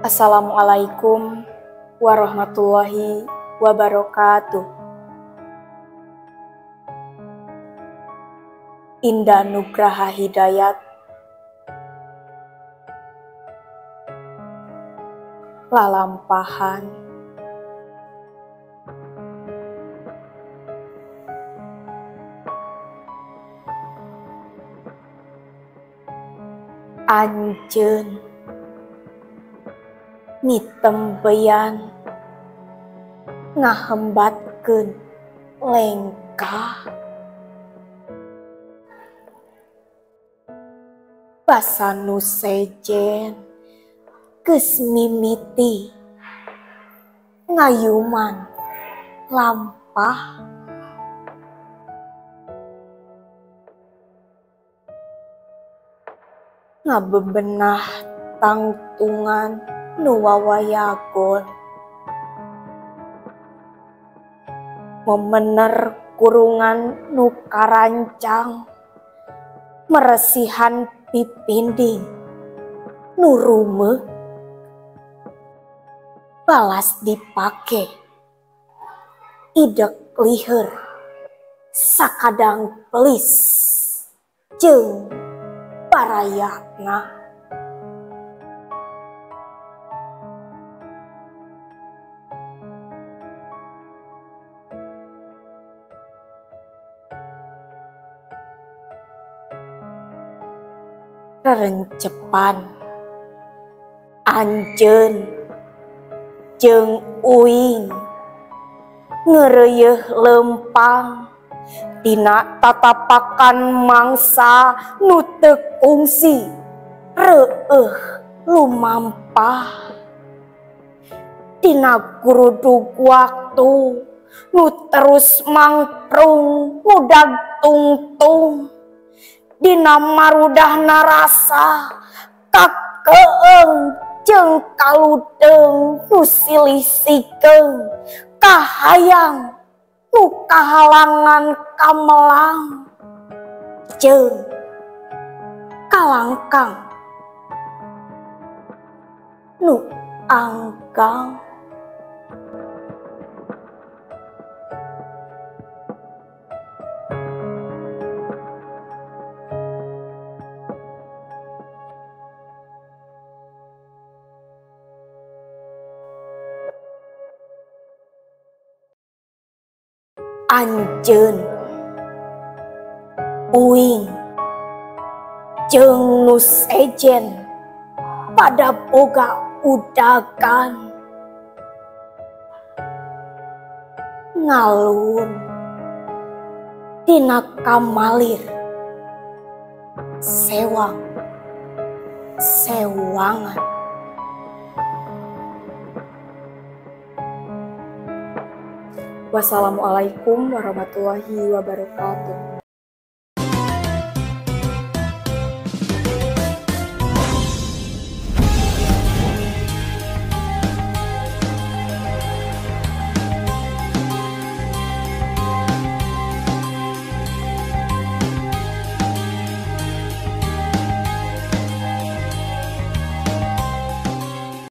Assalamualaikum warahmatullahi wabarakatuh. Indah Nugraha Hidayat, lalampahan. Anjeun nitembeyan ngahembatkeun lengkah, basa nu sejen geus mimiti ngayuman lampah. Ngabebenah tangtungan nu wawayagon, memener kurungan nu karancang, meresihan pipinding nu rumeuk, balas dipake idek liher sakadang pelis jeung parayakna. Rerencepan anjeun jeung uing ngeureuyeun lempang dina tatapakan mangsa nu teu kungsi reueuh lumampah. Dina gurudug waktu nu terus mangprung ngudag tungtung, dina marudahna rasa kakeung jeung kaludeung nu silih sikeung, kahayang nu kahalangan kamelang jeung kalangkang nu anggang. Anjeun uing jeung nu sejen pada boga udagan, ngalun dina kamalir sewang-sewangan. Wassalamualaikum warahmatullahi wabarakatuh.